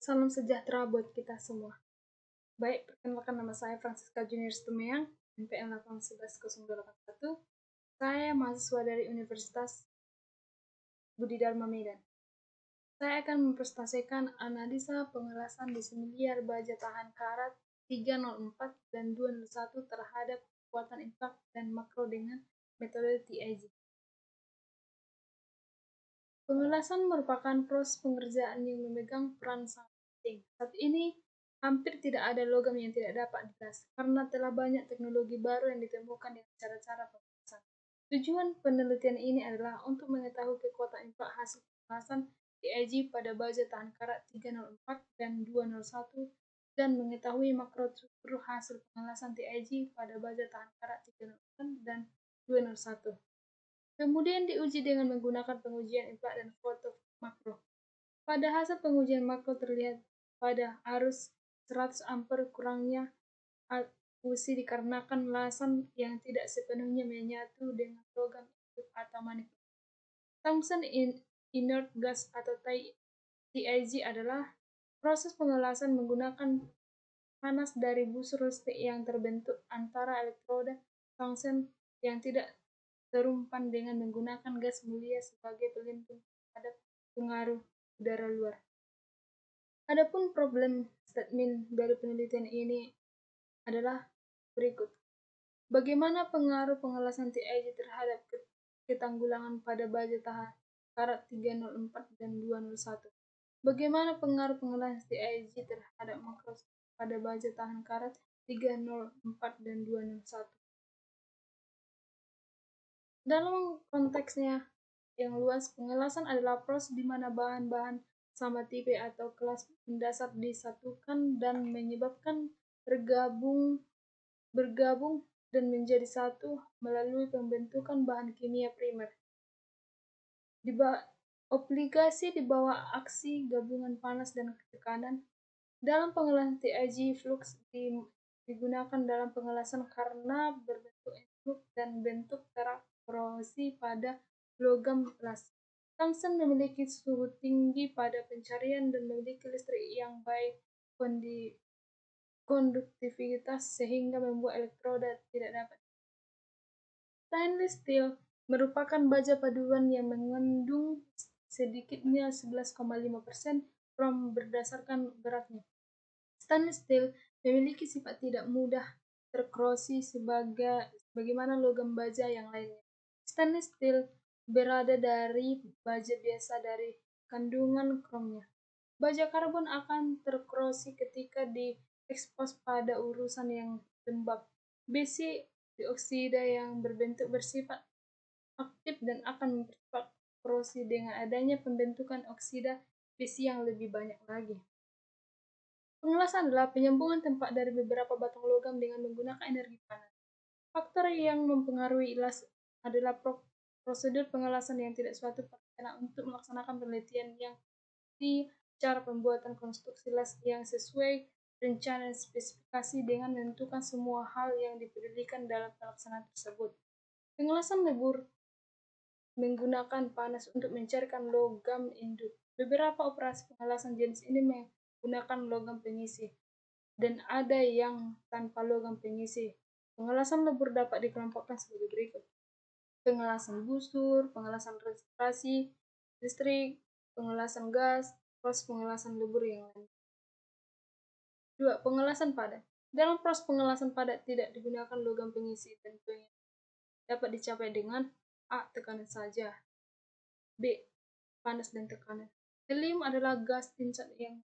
Salam sejahtera buat kita semua. Baik, perkenalkan nama saya Francisca Junior Tumeang, NPM 8110281. Saya mahasiswa dari Universitas Budi Dharma Medan. Saya akan mempresentasikan analisa pengelasan disemilyar baja tahan karat 304 dan 201 terhadap kekuatan impak dan makro dengan metode TIG. Pengelasan merupakan proses pengerjaan yang memegang peran sangat penting. Saat ini, hampir tidak ada logam yang tidak dapat dilas, karena telah banyak teknologi baru yang ditemukan dengan cara-cara pengelasan. Tujuan penelitian ini adalah untuk mengetahui kekuatan impak hasil pengelasan TIG pada baja tahan karat 304 dan 201 dan mengetahui makrostruktur hasil pengelasan TIG pada baja tahan karat 308 dan 201. Kemudian diuji dengan menggunakan pengujian impak dan foto makro. Pada hasil pengujian makro terlihat pada arus 100 ampere kurangnya fusi dikarenakan lasan yang tidak sepenuhnya menyatu dengan logam hidup atau manipulasi. Tungsten inert gas atau TIG adalah proses pengelasan menggunakan panas dari busur listrik yang terbentuk antara elektroda tungsten yang tidak terumpan dengan menggunakan gas mulia sebagai pelindung terhadap pengaruh udara luar. Adapun problem statement dari penelitian ini adalah berikut. Bagaimana pengaruh pengelasan TIG terhadap ketanggulangan pada baja tahan karat 304 dan 201? Bagaimana pengaruh pengelasan TIG terhadap makro pada baja tahan karat 304 dan 201? Dalam konteksnya yang luas, pengelasan adalah proses di mana bahan-bahan sama tipe atau kelas mendasar disatukan dan menyebabkan bergabung dan menjadi satu melalui pembentukan bahan kimia primer. Obligasi di bawah aksi gabungan panas dan tekanan. Dalam pengelasan TIG, flux digunakan dalam pengelasan karena berbentuk entruk dan bentuk korosi pada logam las. Tungsten memiliki suhu tinggi pada pencarian dan memiliki listrik yang baik konduktivitas sehingga membuat elektroda tidak dapat. Stainless steel merupakan baja paduan yang mengandung sedikitnya 11,5% krom berdasarkan beratnya. Stainless steel memiliki sifat tidak mudah terkorosi sebagaimana logam baja yang lainnya. Stainless steel berada dari baja biasa dari kandungan kromnya. Baja karbon akan terkorosi ketika diekspos pada urusan yang lembab. Besi dioksida yang berbentuk bersifat aktif dan akan mempercepat korosi dengan adanya pembentukan oksida besi yang lebih banyak lagi. Pengelasan adalah penyambungan tempat dari beberapa batang logam dengan menggunakan energi panas. Faktor yang mempengaruhi las adalah prosedur pengelasan yang tidak suatu perencanaan untuk melaksanakan penelitian yang di cara pembuatan konstruksi las yang sesuai rencana dan spesifikasi dengan menentukan semua hal yang dipedulikan dalam pelaksanaan tersebut. Pengelasan lebur menggunakan panas untuk mencairkan logam induk. Beberapa operasi pengelasan jenis ini menggunakan logam pengisi, dan ada yang tanpa logam pengisi. Pengelasan lebur dapat dikelompokkan sebagai berikut. Pengelasan busur, pengelasan respirasi, listrik, pengelasan gas, proses pengelasan lebur yang lain. 2. Pengelasan padat. Dalam proses pengelasan padat tidak digunakan logam pengisi dan dapat dicapai dengan A. Tekanan saja, B. Panas dan tekanan. Helium adalah gas tingkat yang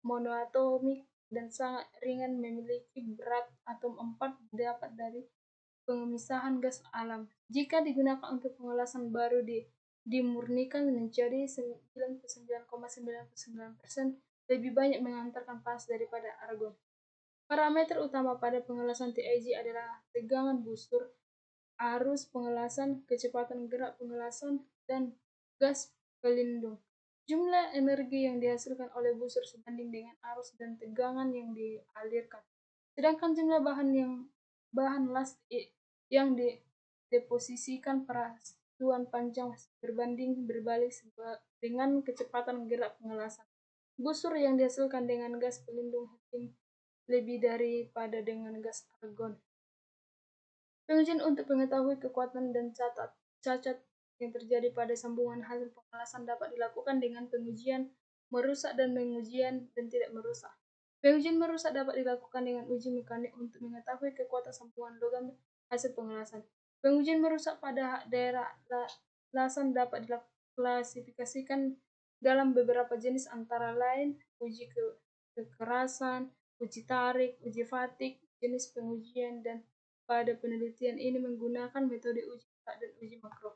monoatomik dan sangat ringan, memiliki berat atom 4 dapat dari pemisahan gas alam. Jika digunakan untuk pengelasan baru dimurnikan menjadi 99,99% lebih banyak mengantarkan panas daripada argon. Parameter utama pada pengelasan TIG adalah tegangan busur, arus pengelasan, kecepatan gerak pengelasan, dan gas pelindung. Jumlah energi yang dihasilkan oleh busur sebanding dengan arus dan tegangan yang dialirkan. Sedangkan jumlah bahan las yang dideposisikan pada satuan panjang berbanding berbalik dengan kecepatan gerak pengelasan. busur yang dihasilkan dengan gas pelindung helium lebih daripada dengan gas argon. Pengujian untuk mengetahui kekuatan dan cacat yang terjadi pada sambungan hasil pengelasan dapat dilakukan dengan pengujian merusak dan pengujian dan tidak merusak. Pengujian merusak dapat dilakukan dengan uji mekanik untuk mengetahui kekuatan sambungan logam hasil pengelasan. Pengujian merusak pada daerah lasan dapat diklasifikasikan dalam beberapa jenis antara lain uji kekerasan, uji tarik, uji fatigue, jenis pengujian, dan pada penelitian ini menggunakan metode uji implak dan uji makro.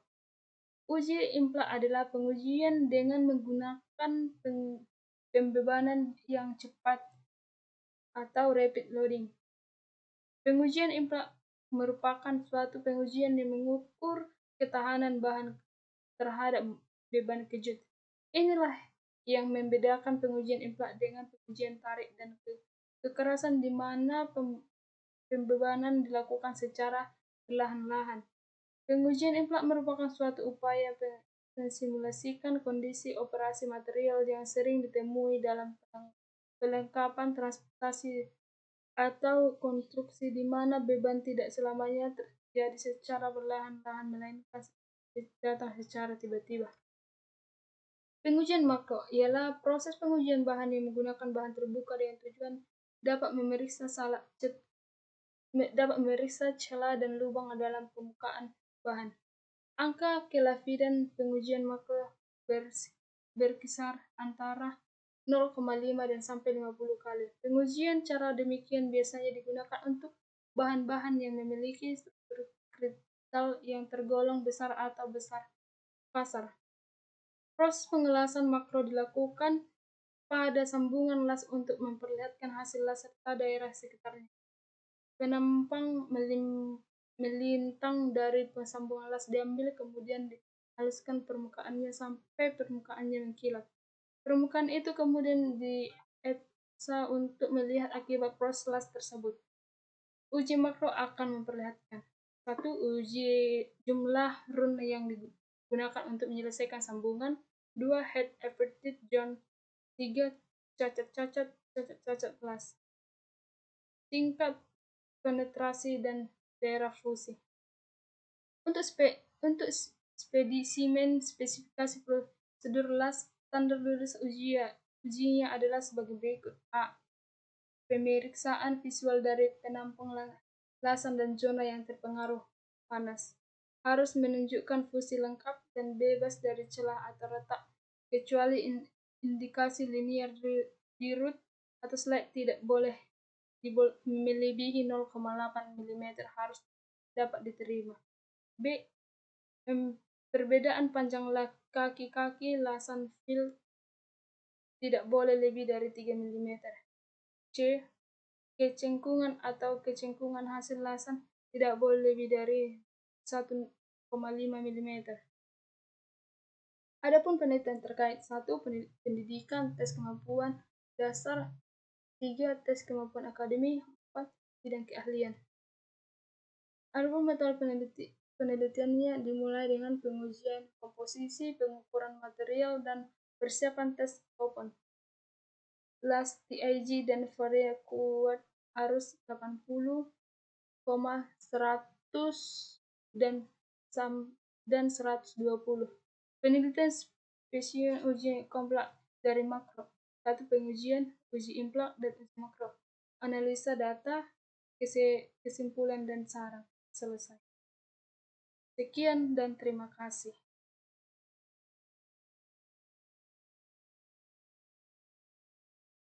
Uji implak adalah pengujian dengan menggunakan pembebanan yang cepat atau rapid loading. Pengujian implak merupakan suatu pengujian yang mengukur ketahanan bahan terhadap beban kejut. Inilah yang membedakan pengujian implak dengan pengujian tarik dan kekerasan di mana pembebanan dilakukan secara perlahan-lahan. Pengujian implak merupakan suatu upaya mensimulasikan kondisi operasi material yang sering ditemui dalam pelengkapan transportasi atau konstruksi di mana beban tidak selamanya terjadi secara perlahan-lahan melainkan datang secara tiba-tiba. Pengujian makro ialah proses pengujian bahan yang menggunakan bahan terbuka dengan tujuan dapat memeriksa celah dan lubang dalam permukaan bahan. Angka kelafidan pengujian makro berkisar antara 0,5 dan sampai 50 kali. Pengujian cara demikian biasanya digunakan untuk bahan-bahan yang memiliki struktur kristal yang tergolong besar atau besar kasar. Proses pengelasan makro dilakukan pada sambungan las untuk memperlihatkan hasil las serta daerah sekitarnya. Penampang melintang dari sambungan las diambil kemudian dihaluskan permukaannya sampai permukaannya mengkilat. Permukaan itu kemudian dietsa untuk melihat akibat proses las tersebut. Uji makro akan memperlihatkan: 1. Uji jumlah run yang digunakan untuk menyelesaikan sambungan. 2. Head effective zone. 3. Cacat las. Tingkat penetrasi dan daerah fusi. Untuk spesimen spesifikasi prosedur las, standar lulus ujinya adalah sebagai berikut. A. Pemeriksaan visual dari penampang lasan dan zona yang terpengaruh panas. Harus menunjukkan fusi lengkap dan bebas dari celah atau retak, kecuali indikasi linear di root atau slide tidak boleh melebihi 0,8 mm harus dapat diterima. B. Perbedaan panjang kaki-kaki lasan fill tidak boleh lebih dari 3 mm. C. Kecengkungan atau kecengkungan hasil lasan tidak boleh lebih dari 1,5 mm. Adapun penelitian terkait: 1. Pendidikan, tes kemampuan dasar. 3. Tes kemampuan akademik. 4. Bidang keahlian. Adapun metode penelitiannya dimulai dengan pengujian komposisi, pengukuran material, dan persiapan tes open. Las TIG dan varia kuat arus 80, 100 dan 120. Penelitian spesimen uji kompleks dari makro. 1. Pengujian, uji implak, dan uji makro. Analisa data, kesimpulan dan saran. Selesai. Sekian dan terima kasih.